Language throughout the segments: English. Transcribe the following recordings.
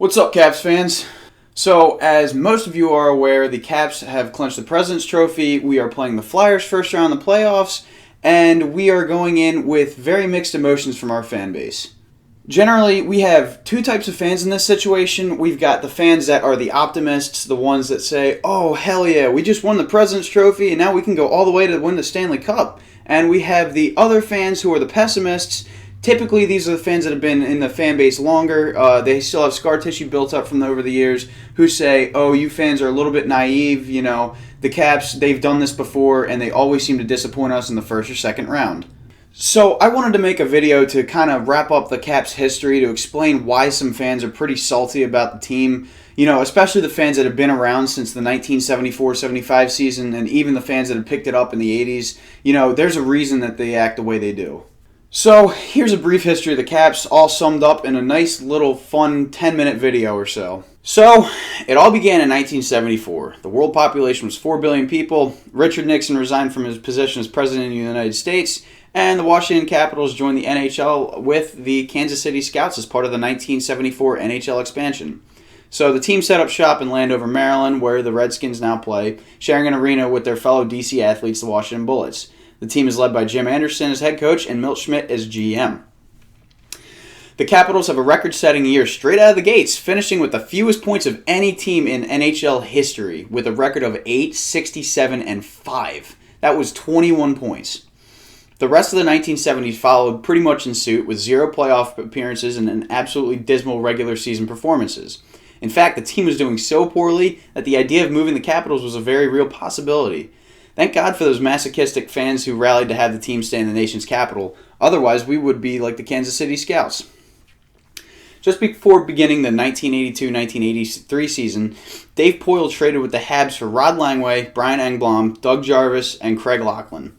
What's up, Caps fans? So, as most of you are aware, the Caps have clinched the President's Trophy. We are playing the Flyers first round of the playoffs, and we are going in with very mixed emotions from our fan base. Generally, we have two types of fans in this situation. We've got the fans that are the optimists, the ones that say, oh, hell yeah, we just won the President's Trophy, and now we can go all the way to win the Stanley Cup. And we have the other fans who are the pessimists. Typically, these are the fans that have been in the fan base longer. They still have scar tissue built up from over the years, who say, oh, you fans are a little bit naive. You know, the Caps, they've done this before, and they always seem to disappoint us in the first or second round. So I wanted to make a video to kind of wrap up the Caps history, to explain why some fans are pretty salty about the team. You know, especially the fans that have been around since the 1974-75 season, and even the fans that have picked it up in the 80s. You know, there's a reason that they act the way they do. So, here's a brief history of the Caps, all summed up in a nice little fun 10-minute video or so. So, it all began in 1974. The world population was 4 billion people. Richard Nixon resigned from his position as President of the United States, and the Washington Capitals joined the NHL with the Kansas City Scouts as part of the 1974 NHL expansion. So, the team set up shop in Landover, Maryland, where the Redskins now play, sharing an arena with their fellow DC athletes, the Washington Bullets. The team is led by Jim Anderson as head coach and Milt Schmidt as GM. The Capitals have a record-setting year straight out of the gates, finishing with the fewest points of any team in NHL history, with a record of 8, 67, and 5. That was 21 points. The rest of the 1970s followed pretty much in suit, with 0 playoff appearances and an absolutely dismal regular season performances. In fact, the team was doing so poorly that the idea of moving the Capitals was a very real possibility. Thank God for those masochistic fans who rallied to have the team stay in the nation's capital. Otherwise, we would be like the Kansas City Scouts. Just before beginning the 1982-1983 season, Dave Poile traded with the Habs for Rod Langway, Brian Engblom, Doug Jarvis, and Craig Laughlin.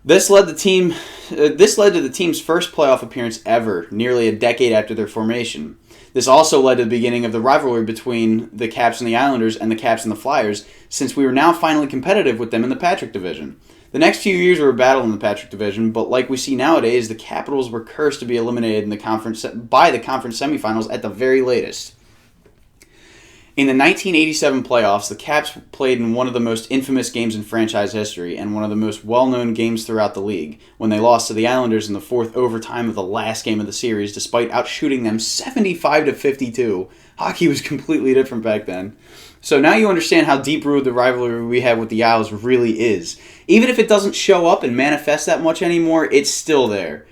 This led to the team's first playoff appearance ever, nearly a decade after their formation. This also led to the beginning of the rivalry between the Caps and the Islanders and the Caps and the Flyers, since we were now finally competitive with them in the Patrick Division. The next few years were a battle in the Patrick Division, but like we see nowadays, the Capitals were cursed to be eliminated in the conference by the conference semifinals at the very latest. In the 1987 playoffs, the Caps played in one of the most infamous games in franchise history and one of the most well-known games throughout the league, when they lost to the Islanders in the fourth overtime of the last game of the series, despite outshooting them 75-52. Hockey was completely different back then. So now you understand how deep-rooted the rivalry we have with the Isles really is. Even if it doesn't show up and manifest that much anymore, it's still there.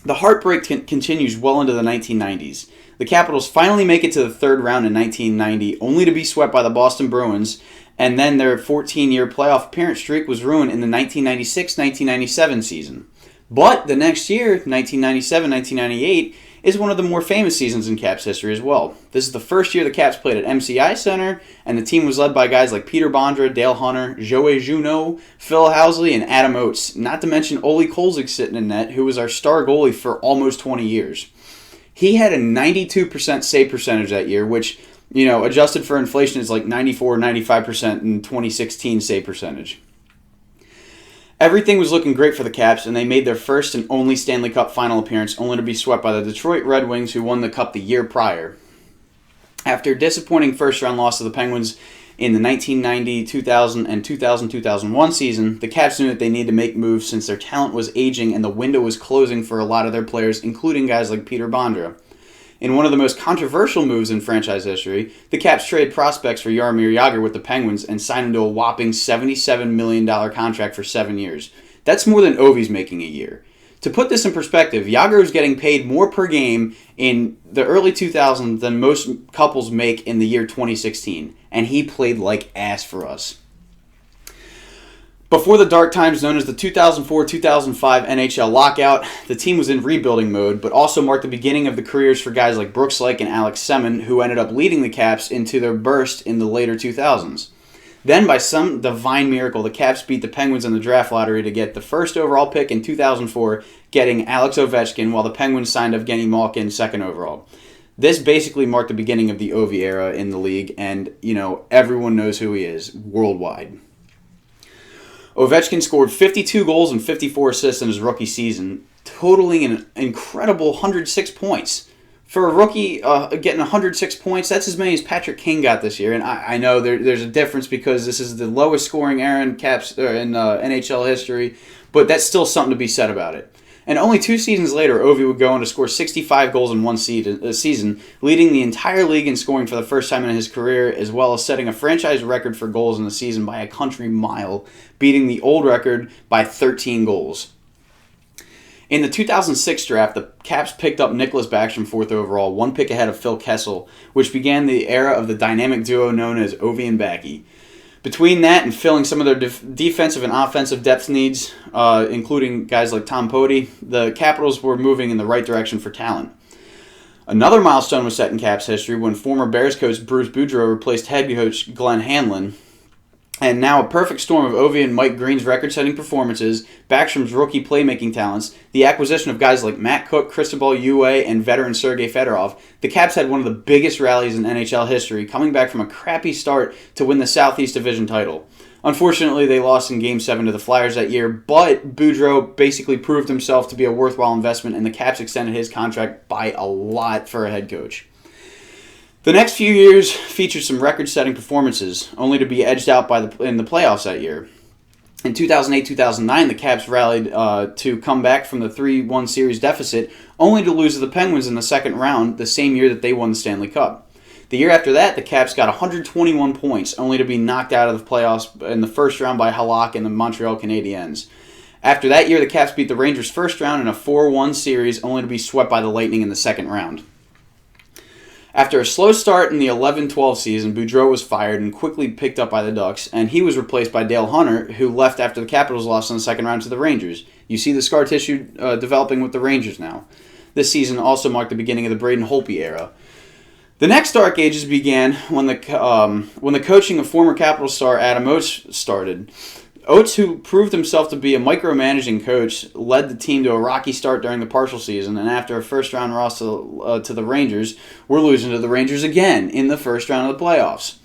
The heartbreak continues well into the 1990s. The Capitals finally make it to the third round in 1990, only to be swept by the Boston Bruins, and then their 14-year playoff appearance streak was ruined in the 1996-1997 season. But the next year, 1997-1998, is one of the more famous seasons in Caps history as well. This is the first year the Caps played at MCI Center, and the team was led by guys like Peter Bondra, Dale Hunter, Joey Juneau, Phil Housley, and Adam Oates, not to mention Ole Kolzig sitting in net, who was our star goalie for almost 20 years. He had a 92% save percentage that year, which, you know, adjusted for inflation is like 94-95% in 2016 save percentage. Everything was looking great for the Caps, and they made their first and only Stanley Cup final appearance, only to be swept by the Detroit Red Wings, who won the Cup the year prior. After a disappointing first-round loss to the Penguins in the 1990, 2000, and 2000-2001 season, the Caps knew that they needed to make moves since their talent was aging and the window was closing for a lot of their players, including guys like Peter Bondra. In one of the most controversial moves in franchise history, the Caps traded prospects for Jaromir Jagr with the Penguins and signed him to a whopping $77 million contract for 7 years. That's more than Ovi's making a year. To put this in perspective, Jagr was getting paid more per game in the early 2000s than most couples make in the year 2016, and he played like ass for us. Before the dark times known as the 2004-2005 NHL lockout, the team was in rebuilding mode, but also marked the beginning of the careers for guys like Brooks Lake and Alex Semin, who ended up leading the Caps into their burst in the later 2000s. Then, by some divine miracle, the Caps beat the Penguins in the draft lottery to get the first overall pick in 2004, getting Alex Ovechkin, while the Penguins signed Evgeny Malkin second overall. This basically marked the beginning of the Ovi era in the league, and, you know, everyone knows who he is worldwide. Ovechkin scored 52 goals and 54 assists in his rookie season, totaling an incredible 106 points. For a rookie getting 106 points, that's as many as Patrick King got this year. And I know there's a difference because this is the lowest scoring era in NHL history, but that's still something to be said about it. And only 2 seasons later, Ovi would go on to score 65 goals in one season, leading the entire league in scoring for the first time in his career, as well as setting a franchise record for goals in the season by a country mile, beating the old record by 13 goals. In the 2006 draft, the Caps picked up Nicholas Backstrom 4th overall, 1 pick ahead of Phil Kessel, which began the era of the dynamic duo known as Ovi and Backy. Between that and filling some of their defensive and offensive depth needs, including guys like Tom Poti, the Capitals were moving in the right direction for talent. Another milestone was set in Caps history when former Bears coach Bruce Boudreau replaced head coach Glenn Hanlon. And now a perfect storm of Ovi and Mike Green's record-setting performances, Backstrom's rookie playmaking talents, the acquisition of guys like Matt Cook, Cristobal Huet, and veteran Sergei Fedorov, the Caps had one of the biggest rallies in NHL history, coming back from a crappy start to win the Southeast Division title. Unfortunately, they lost in Game 7 to the Flyers that year, but Boudreau basically proved himself to be a worthwhile investment, and the Caps extended his contract by a lot for a head coach. The next few years featured some record-setting performances, only to be edged out in the playoffs that year. In 2008-2009, the Caps rallied to come back from the 3-1 series deficit, only to lose to the Penguins in the second round the same year that they won the Stanley Cup. The year after that, the Caps got 121 points, only to be knocked out of the playoffs in the first round by Halak and the Montreal Canadiens. After that year, the Caps beat the Rangers first round in a 4-1 series, only to be swept by the Lightning in the second round. After a slow start in the 11-12 season, Boudreau was fired and quickly picked up by the Ducks, and he was replaced by Dale Hunter, who left after the Capitals lost in the second round to the Rangers. You see the scar tissue developing with the Rangers now. This season also marked the beginning of the Braden Holtby era. The next dark ages began when the coaching of former Capitals star Adam Oates started. Oates, who proved himself to be a micromanaging coach, led the team to a rocky start during the partial season, and after a first-round loss to the Rangers, we're losing to the Rangers again in the first round of the playoffs.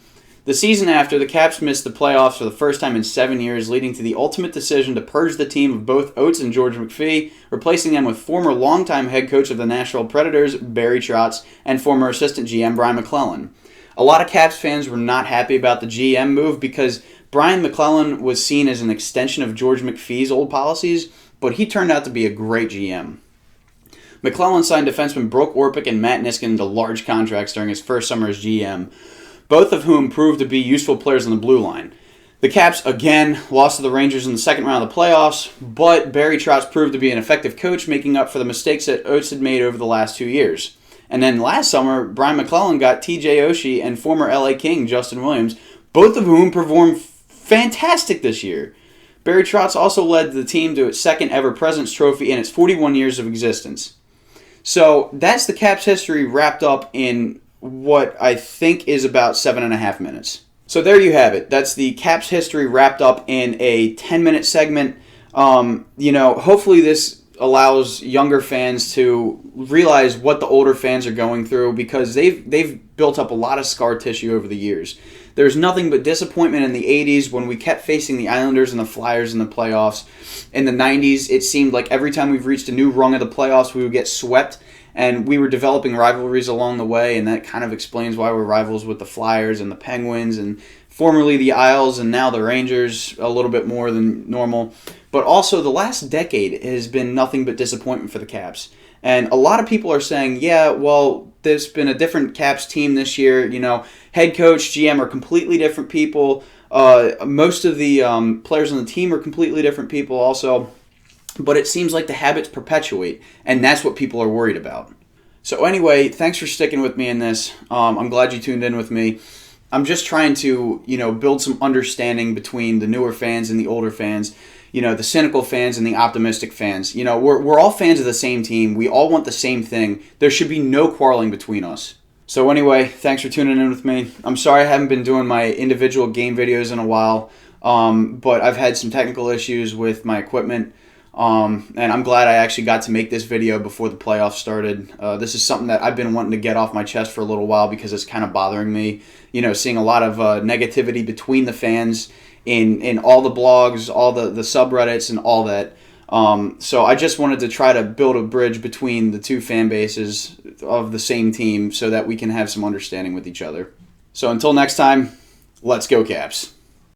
The season after, the Caps missed the playoffs for the first time in 7 years, leading to the ultimate decision to purge the team of both Oates and George McPhee, replacing them with former longtime head coach of the Nashville Predators, Barry Trotz, and former assistant GM Brian McClellan. A lot of Caps fans were not happy about the GM move because Brian McClellan was seen as an extension of George McPhee's old policies, but he turned out to be a great GM. McClellan signed defensemen Brooke Orpik and Matt Niskin to large contracts during his first summer as GM, both of whom proved to be useful players on the blue line. The Caps, again, lost to the Rangers in the second round of the playoffs, but Barry Trotz proved to be an effective coach, making up for the mistakes that Oates had made over the last 2 years. And then last summer, Brian McClellan got TJ Oshie and former LA King Justin Williams, both of whom performed fantastic this year. Barry Trotz also led the team to its second ever President's Trophy in its 41 years of existence. So that's the Caps history wrapped up in what I think is about 7.5 minutes. So there you have it. That's the Caps history wrapped up in a 10-minute segment. Hopefully this allows younger fans to realize what the older fans are going through, because they've built up a lot of scar tissue over the years. There's nothing but disappointment in the 80s when we kept facing the Islanders and the Flyers in the playoffs. In the 90s, it seemed like every time we've reached a new rung of the playoffs, we would get swept, and we were developing rivalries along the way, and that kind of explains why we're rivals with the Flyers and the Penguins and formerly the Isles and now the Rangers a little bit more than normal. But also the last decade has been nothing but disappointment for the Caps. And a lot of people are saying, yeah, well, there's been a different Caps team this year. Head coach, GM are completely different people. Most of the players on the team are completely different people also. But it seems like the habits perpetuate, and that's what people are worried about. So anyway, thanks for sticking with me in this. I'm glad you tuned in with me. I'm just trying to, build some understanding between the newer fans and the older fans. The cynical fans and the optimistic fans. We're all fans of the same team. We all want the same thing. There should be no quarreling between us. So anyway, thanks for tuning in with me. I'm sorry I haven't been doing my individual game videos in a while, but I've had some technical issues with my equipment, and I'm glad I actually got to make this video before the playoffs started. This is something that I've been wanting to get off my chest for a little while because it's kind of bothering me, seeing a lot of negativity between the fans in all the blogs, all the subreddits, and all that. So I just wanted to try to build a bridge between the two fan bases of the same team so that we can have some understanding with each other. So until next time, let's go Caps.